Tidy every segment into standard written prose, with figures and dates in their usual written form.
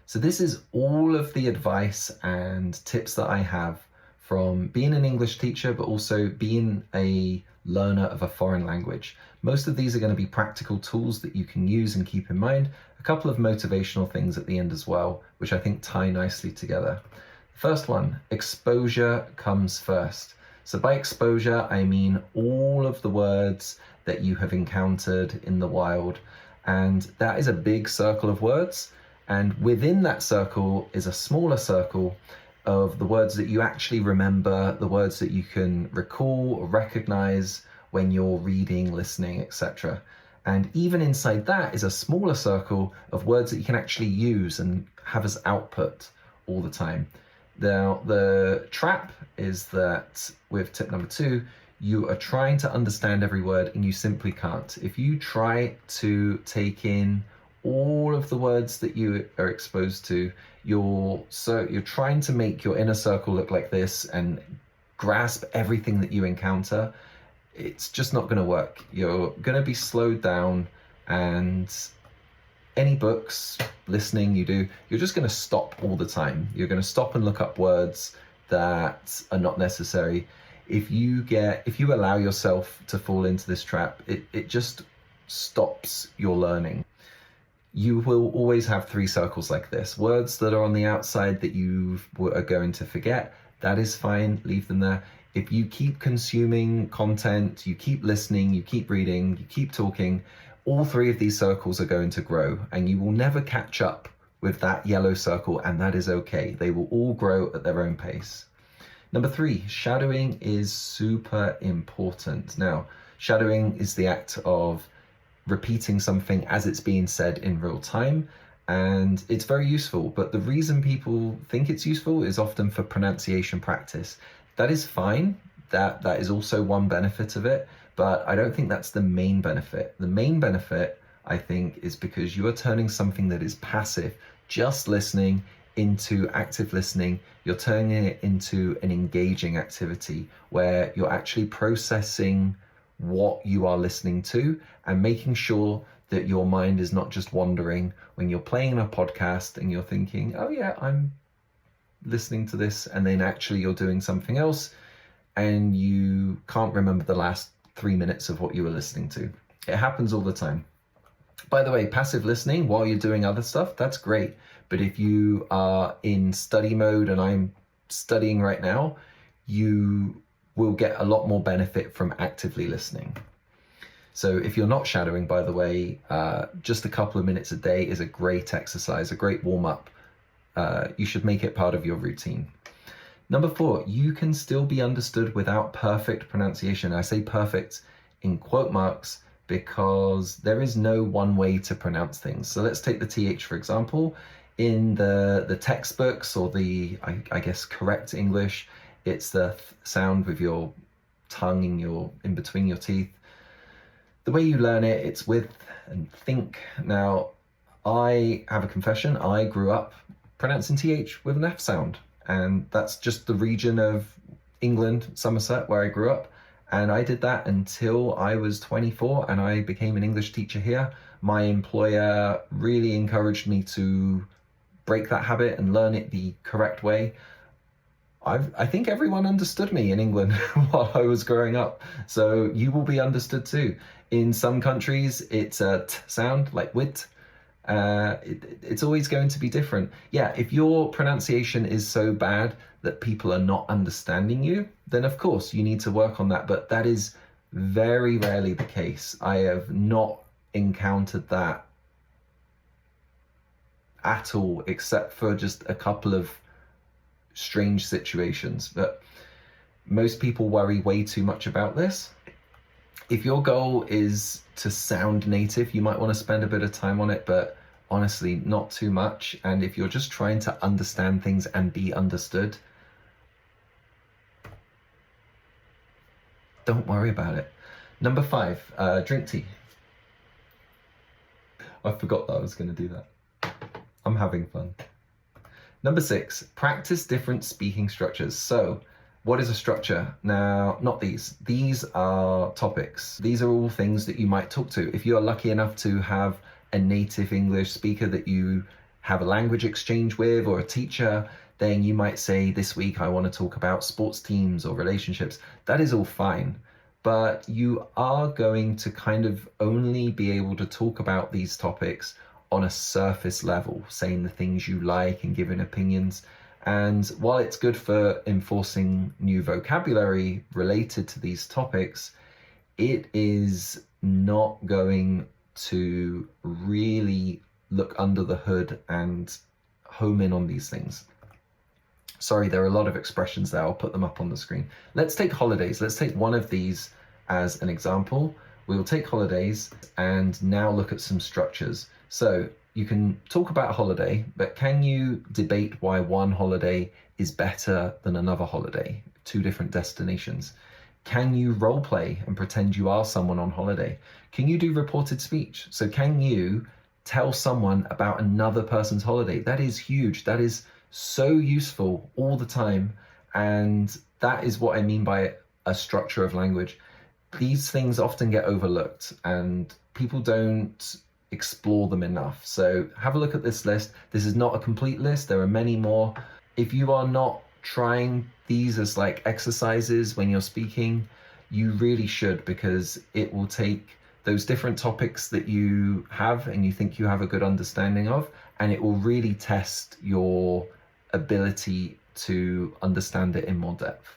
So this is all of the advice and tips that I have from being an English teacher, but also being a learner of a foreign language. Most of these are going to be practical tools that you can use and keep in mind. A couple of motivational things at the end as well, which I think tie nicely together. First one, exposure comes first. So by exposure, I mean all of the words that you have encountered in the wild. And that is a big circle of words. And within that circle is a smaller circle of the words that you actually remember, the words that you can recall or recognize when you're reading, listening, etc. And even inside that is a smaller circle of words that you can actually use and have as output all the time. Now, the trap is that with tip number 2, you are trying to understand every word and you simply can't. If you try to take in all of the words that you are exposed to, you're trying to make your inner circle look like this and grasp everything that you encounter. It's just not going to work. You're going to be slowed down, and any books, listening you do, you're just going to stop all the time. You're going to stop and look up words that are not necessary. If you allow yourself to fall into this trap, it just stops your learning. You will always have 3 circles like this. Words that are on the outside that you are going to forget, that is fine, leave them there. If you keep consuming content, you keep listening, you keep reading, you keep talking, all 3 of these circles are going to grow, and you will never catch up with that yellow circle, and that is okay. They will all grow at their own pace. Number 3, shadowing is super important. Now, shadowing is the act of repeating something as it's being said in real time, and it's very useful, but the reason people think it's useful is often for pronunciation practice. That is fine, that is also one benefit of it, but I don't think that's the main benefit. The main benefit, I think, is because you are turning something that is passive, just listening, into active listening. You're turning it into an engaging activity where you're actually processing what you are listening to and making sure that your mind is not just wandering when you're playing a podcast and you're thinking, oh yeah, I'm listening to this, and then actually you're doing something else and you can't remember the last 3 minutes of what you were listening to. It happens all the time. By the way, passive listening while you're doing other stuff, that's great. But if you are in study mode, and I'm studying right now, you will get a lot more benefit from actively listening. So if you're not shadowing, by the way, just a couple of minutes a day is a great exercise, a great warm-up. You should make it part of your routine. Number 4, you can still be understood without perfect pronunciation. I say perfect in quote marks because there is no one way to pronounce things. So let's take the TH, for example. In the textbooks, or the, I guess, correct English, it's the sound with your tongue in between your teeth. The way you learn it, it's with and think. Now, I have a confession. I grew up pronouncing TH with an F sound, and that's just the region of England, Somerset, where I grew up. And I did that until I was 24 and I became an English teacher here. My employer really encouraged me to break that habit and learn it the correct way. I think everyone understood me in England while I was growing up, so you will be understood too. In some countries, it's a t sound, like wit. It's always going to be different. Yeah, if your pronunciation is so bad that people are not understanding you, then of course you need to work on that, but that is very rarely the case. I have not encountered that at all, except for just a couple of strange situations. But most people worry way too much about this. If your goal is to sound native, you might want to spend a bit of time on it, but honestly, not too much. And if you're just trying to understand things and be understood, don't worry about it. Number 5, drink tea. I forgot that I was going to do that. I'm having fun. Number 6, practice different speaking structures. So what is a structure? Now, not these. These are topics. These are all things that you might talk to. If you are lucky enough to have a native English speaker that you have a language exchange with, or a teacher, then you might say, this week I want to talk about sports teams or relationships. That is all fine. But you are going to kind of only be able to talk about these topics on a surface level, saying the things you like and giving opinions. And while it's good for enforcing new vocabulary related to these topics, it is not going to really look under the hood and home in on these things. Sorry, there are a lot of expressions there. I'll put them up on the screen. Let's take holidays. Let's take one of these as an example. We will take holidays and now look at some structures. So you can talk about a holiday, but can you debate why one holiday is better than another holiday? Two different destinations. Can you role play and pretend you are someone on holiday? Can you do reported speech? So can you tell someone about another person's holiday? That is huge. That is so useful all the time. And that is what I mean by a structure of language. These things often get overlooked and people don't explore them enough. So have a look at this list. This is not a complete list. There are many more. If you are not trying these as like exercises when you're speaking, you really should, because it will take those different topics that you have and you think you have a good understanding of, and it will really test your ability to understand it in more depth.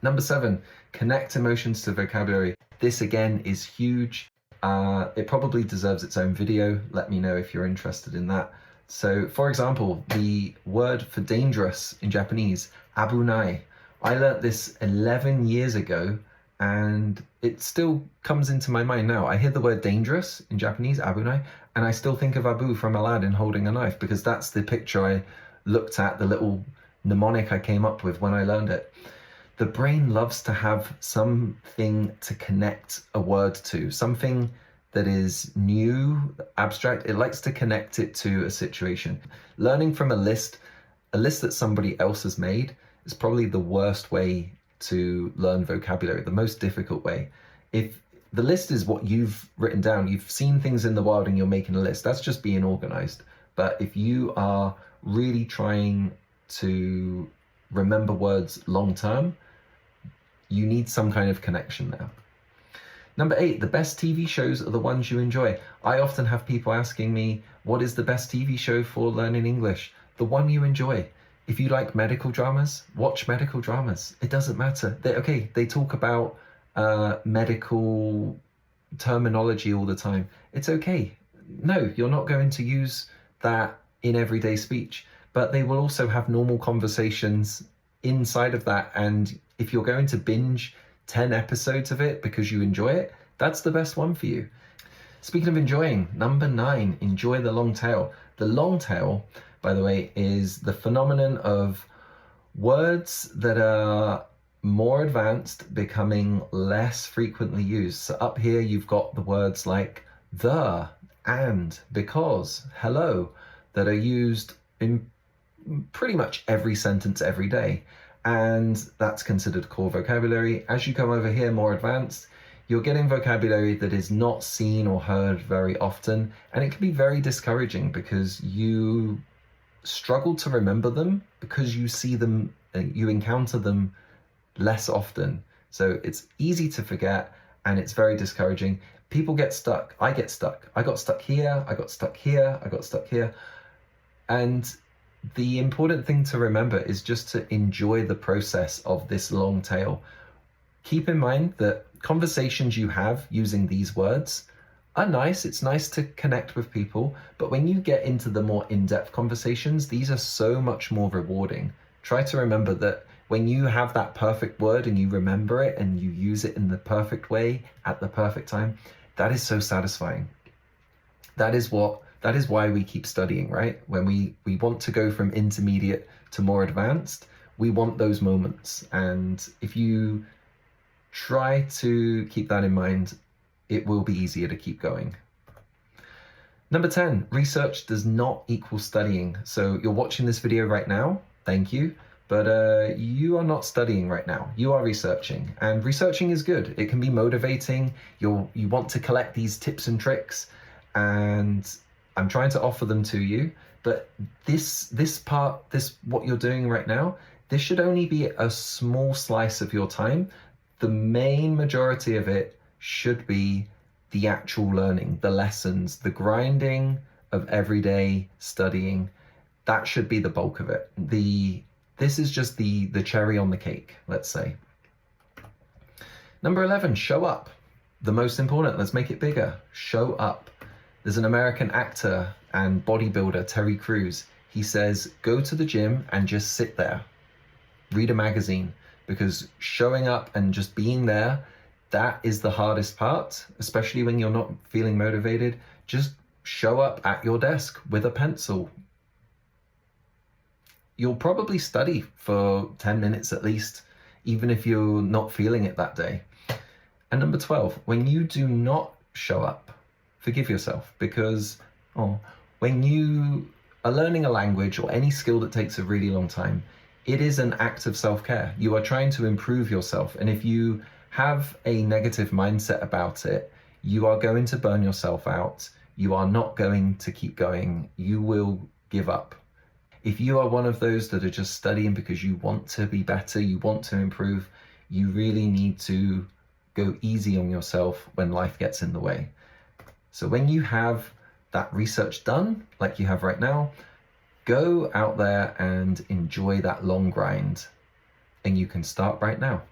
Number 7, connect emotions to vocabulary. This again is huge. It probably deserves its own video. Let me know if you're interested in that. So for example, the word for dangerous in Japanese, abunai. I learnt this 11 years ago and it still comes into my mind now. I hear the word dangerous in Japanese, abunai, and I still think of Abu from Aladdin holding a knife, because that's the picture I looked at, the little mnemonic I came up with when I learned it. The brain loves to have something to connect a word to, something that is new, abstract. It likes to connect it to a situation. Learning from a list that somebody else has made is probably the worst way to learn vocabulary, the most difficult way. If the list is what you've written down, you've seen things in the wild and you're making a list, that's just being organized. But if you are really trying to remember words long term, you need some kind of connection there. Number 8, the best TV shows are the ones you enjoy. I often have people asking me, what is the best TV show for learning English? The one you enjoy. If you like medical dramas, watch medical dramas. It doesn't matter. They talk about medical terminology all the time. It's okay. No, you're not going to use that in everyday speech, but they will also have normal conversations inside of that. And if you're going to binge 10 episodes of it because you enjoy it, that's the best one for you. Speaking of enjoying, number 9, enjoy the long tail. The long tail, by the way, is the phenomenon of words that are more advanced becoming less frequently used. So up here, you've got the words like the, and, because, hello, that are used in pretty much every sentence every day. And that's considered core vocabulary. As you come over here, more advanced, you're getting vocabulary that is not seen or heard very often. And it can be very discouraging because you struggle to remember them because you see them, you encounter them less often. So it's easy to forget and it's very discouraging. People get stuck. I get stuck. I got stuck here. I got stuck here. I got stuck here. And the important thing to remember is just to enjoy the process of this long tail. Keep in mind that conversations you have using these words are nice. It's nice to connect with people, but when you get into the more in-depth conversations, these are so much more rewarding. Try to remember that when you have that perfect word and you remember it and you use it in the perfect way at the perfect time, that is so satisfying. That is why we keep studying, right? When we want to go from intermediate to more advanced, we want those moments. And if you try to keep that in mind, it will be easier to keep going. Number 10, research does not equal studying. So you're watching this video right now, thank you, but you are not studying right now. You are researching, and researching is good. It can be motivating. You want to collect these tips and tricks, and I'm trying to offer them to you, but this what you're doing right now, this should only be a small slice of your time. The main majority of it should be the actual learning, the lessons, the grinding of everyday studying. That should be the bulk of it. This is just the cherry on the cake, let's say. Number 11, show up. The most important, let's make it bigger. Show up. There's an American actor and bodybuilder, Terry Crews. He says, go to the gym and just sit there. Read a magazine, because showing up and just being there, that is the hardest part, especially when you're not feeling motivated. Just show up at your desk with a pencil. You'll probably study for 10 minutes at least, even if you're not feeling it that day. And number 12, when you do not show up, forgive yourself, because when you are learning a language or any skill that takes a really long time, it is an act of self-care. You are trying to improve yourself. And if you have a negative mindset about it, you are going to burn yourself out. You are not going to keep going. You will give up. If you are one of those that are just studying because you want to be better, you want to improve, you really need to go easy on yourself when life gets in the way. So when you have that research done, like you have right now, go out there and enjoy that long grind. And you can start right now.